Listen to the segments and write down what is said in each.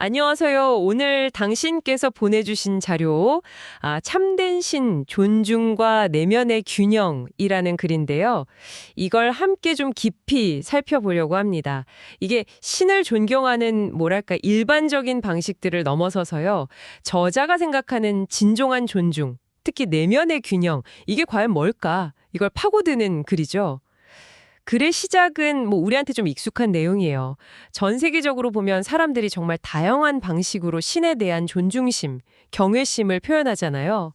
안녕하세요. 오늘 당신께서 보내주신 자료, 참된 신, 존중과 내면의 균형이라는 글인데요. 이걸 함께 좀 깊이 살펴보려고 합니다. 이게 신을 존경하는 뭐랄까 일반적인 방식들을 넘어서서요. 저자가 생각하는 진정한 존중, 특히 내면의 균형, 이게 과연 뭘까? 이걸 파고드는 글이죠. 글의 시작은 우리한테 좀 익숙한 내용이에요. 전 세계적으로 보면 사람들이 정말 다양한 방식으로 신에 대한 존중심, 경외심을 표현하잖아요.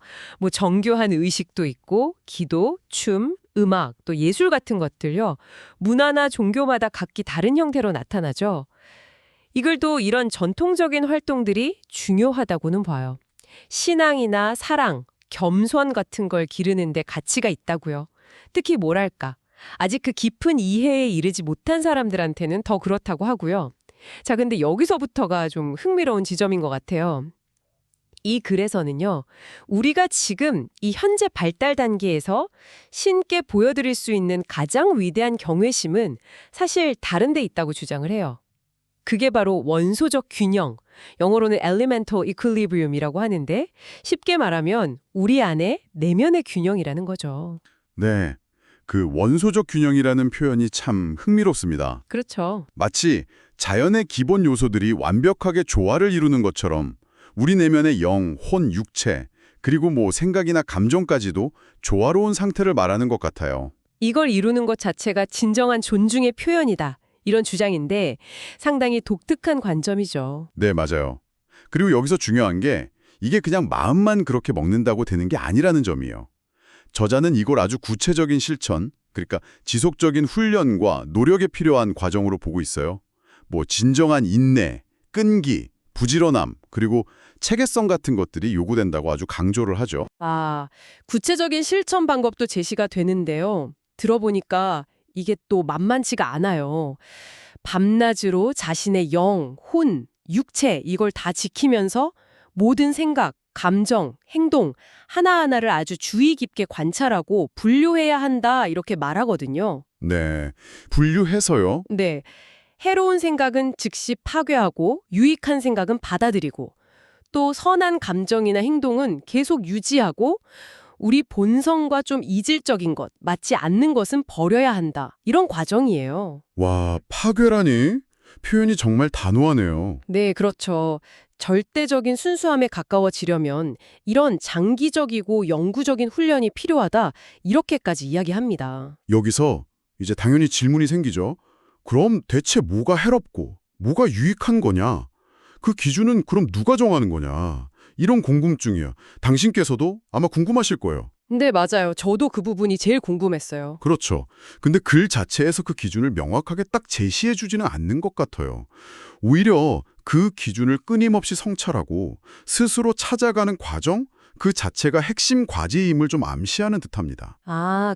정교한 의식도 있고, 기도, 춤, 음악, 또 예술 같은 것들요. 문화나 종교마다 각기 다른 형태로 나타나죠. 이 글도 이런 전통적인 활동들이 중요하다고는 봐요. 신앙이나 사랑, 겸손 같은 걸 기르는데 가치가 있다고요. 특히 뭐랄까. 아직 그 깊은 이해에 이르지 못한 사람들한테는 더 그렇다고 하고요. 자, 근데 여기서부터가 좀 흥미로운 지점인 것 같아요. 이 글에서는요, 우리가 지금 이 현재 발달 단계에서 신께 보여드릴 수 있는 가장 위대한 경외심은 사실 다른 데 있다고 주장을 해요. 그게 바로 원소적 균형, 영어로는 elemental equilibrium이라고 하는데 쉽게 말하면 우리 안에 내면의 균형이라는 거죠. 네, 그 원소적 균형이라는 표현이 참 흥미롭습니다. 그렇죠. 마치 자연의 기본 요소들이 완벽하게 조화를 이루는 것처럼 우리 내면의 영, 혼, 육체, 그리고 생각이나 감정까지도 조화로운 상태를 말하는 것 같아요. 이걸 이루는 것 자체가 진정한 존중의 표현이다. 이런 주장인데 상당히 독특한 관점이죠. 네, 맞아요. 그리고 여기서 중요한 게 이게 그냥 마음만 그렇게 먹는다고 되는 게 아니라는 점이에요. 저자는 이걸 아주 구체적인 실천, 그러니까 지속적인 훈련과 노력에 필요한 과정으로 보고 있어요. 진정한 인내, 끈기, 부지런함, 그리고 체계성 같은 것들이 요구된다고 아주 강조를 하죠. 구체적인 실천 방법도 제시가 되는데요. 들어보니까 이게 또 만만치가 않아요. 밤낮으로 자신의 영, 혼, 육체 이걸 다 지키면서 모든 생각, 감정, 행동 하나하나를 아주 주의 깊게 관찰하고 분류해야 한다 이렇게 말하거든요. 네, 분류해서요. 네, 해로운 생각은 즉시 파괴하고 유익한 생각은 받아들이고 또 선한 감정이나 행동은 계속 유지하고 우리 본성과 좀 이질적인 것, 맞지 않는 것은 버려야 한다. 이런 과정이에요. 와, 파괴라니? 표현이 정말 단호하네요. 네, 그렇죠. 절대적인 순수함에 가까워지려면 이런 장기적이고 영구적인 훈련이 필요하다. 이렇게까지 이야기합니다. 여기서 이제 당연히 질문이 생기죠. 그럼 대체 뭐가 해롭고 뭐가 유익한 거냐? 그 기준은 그럼 누가 정하는 거냐? 이런 궁금증이야. 당신께서도 아마 궁금하실 거예요. 네, 맞아요. 저도 그 부분이 제일 궁금했어요. 그렇죠. 근데 글 자체에서 그 기준을 명확하게 딱 제시해 주지는 않는 것 같아요. 오히려 그 기준을 끊임없이 성찰하고 스스로 찾아가는 과정? 그 자체가 핵심 과제임을 좀 암시하는 듯합니다.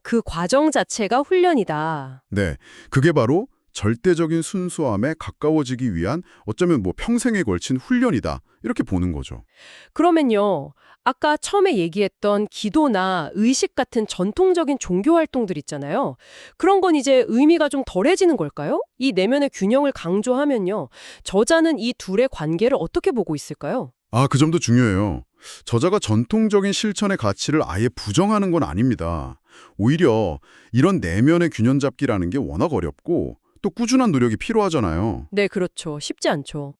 그 과정 자체가 훈련이다. 네, 그게 바로 절대적인 순수함에 가까워지기 위한 어쩌면 평생에 걸친 훈련이다. 이렇게 보는 거죠. 그러면요. 아까 처음에 얘기했던 기도나 의식 같은 전통적인 종교 활동들 있잖아요. 그런 건 이제 의미가 좀 덜해지는 걸까요? 이 내면의 균형을 강조하면요. 저자는 이 둘의 관계를 어떻게 보고 있을까요? 그 점도 중요해요. 저자가 전통적인 실천의 가치를 아예 부정하는 건 아닙니다. 오히려 이런 내면의 균형 잡기라는 게 워낙 어렵고 또 꾸준한 노력이 필요하잖아요. 네, 그렇죠. 쉽지 않죠.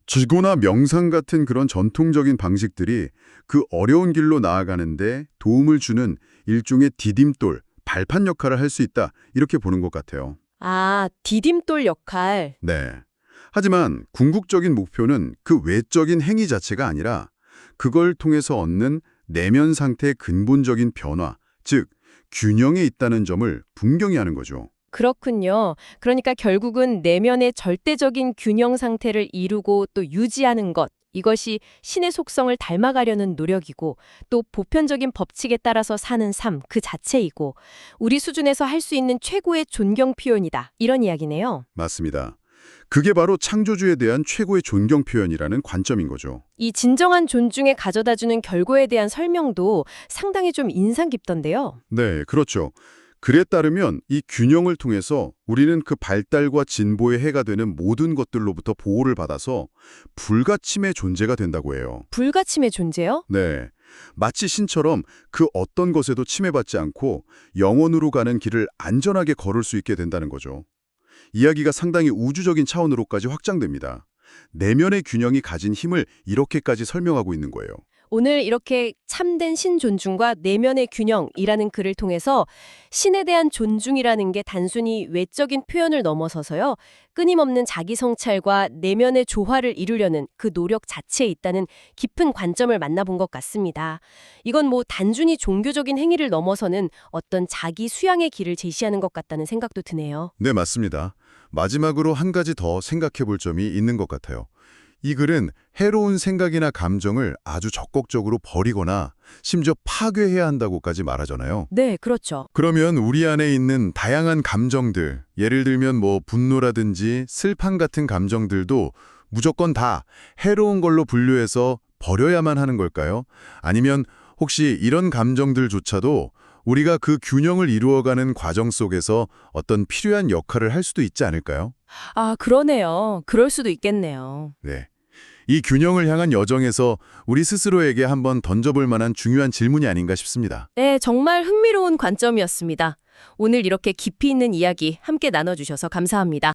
기도나 명상 같은 그런 전통적인 방식들이 그 어려운 길로 나아가는데 도움을 주는 일종의 디딤돌, 발판 역할을 할 수 있다. 이렇게 보는 것 같아요. 디딤돌 역할. 네. 하지만 궁극적인 목표는 그 외적인 행위 자체가 아니라 그걸 통해서 얻는 내면 상태의 근본적인 변화, 즉 균형에 있다는 점을 분명히 하는 거죠. 그렇군요. 그러니까 결국은 내면의 절대적인 균형 상태를 이루고 또 유지하는 것. 이것이 신의 속성을 닮아가려는 노력이고 또 보편적인 법칙에 따라서 사는 삶 그 자체이고 우리 수준에서 할 수 있는 최고의 존경 표현이다. 이런 이야기네요. 맞습니다. 그게 바로 창조주에 대한 최고의 존경 표현이라는 관점인 거죠. 이 진정한 존중에 가져다주는 결과에 대한 설명도 상당히 좀 인상 깊던데요. 네, 그렇죠. 글에 따르면 이 균형을 통해서 우리는 그 발달과 진보의 해가 되는 모든 것들로부터 보호를 받아서 불가침의 존재가 된다고 해요. 불가침의 존재요? 네. 마치 신처럼 그 어떤 것에도 침해받지 않고 영원으로 가는 길을 안전하게 걸을 수 있게 된다는 거죠. 이야기가 상당히 우주적인 차원으로까지 확장됩니다. 내면의 균형이 가진 힘을 이렇게까지 설명하고 있는 거예요. 오늘 이렇게 참된 신 존중과 내면의 균형이라는 글을 통해서 신에 대한 존중이라는 게 단순히 외적인 표현을 넘어서서요. 끊임없는 자기 성찰과 내면의 조화를 이루려는 그 노력 자체에 있다는 깊은 관점을 만나본 것 같습니다. 이건 뭐 단순히 종교적인 행위를 넘어서는 어떤 자기 수양의 길을 제시하는 것 같다는 생각도 드네요. 네, 맞습니다. 마지막으로 한 가지 더 생각해 볼 점이 있는 것 같아요. 이 글은 해로운 생각이나 감정을 아주 적극적으로 버리거나 심지어 파괴해야 한다고까지 말하잖아요. 네, 그렇죠. 그러면 우리 안에 있는 다양한 감정들, 예를 들면 뭐 분노라든지 슬픔 같은 감정들도 무조건 다 해로운 걸로 분류해서 버려야만 하는 걸까요? 아니면 혹시 이런 감정들조차도 우리가 그 균형을 이루어가는 과정 속에서 어떤 필요한 역할을 할 수도 있지 않을까요? 아, 그러네요. 그럴 수도 있겠네요. 네. 이 균형을 향한 여정에서 우리 스스로에게 한번 던져볼 만한 중요한 질문이 아닌가 싶습니다. 네, 정말 흥미로운 관점이었습니다. 오늘 이렇게 깊이 있는 이야기 함께 나눠주셔서 감사합니다.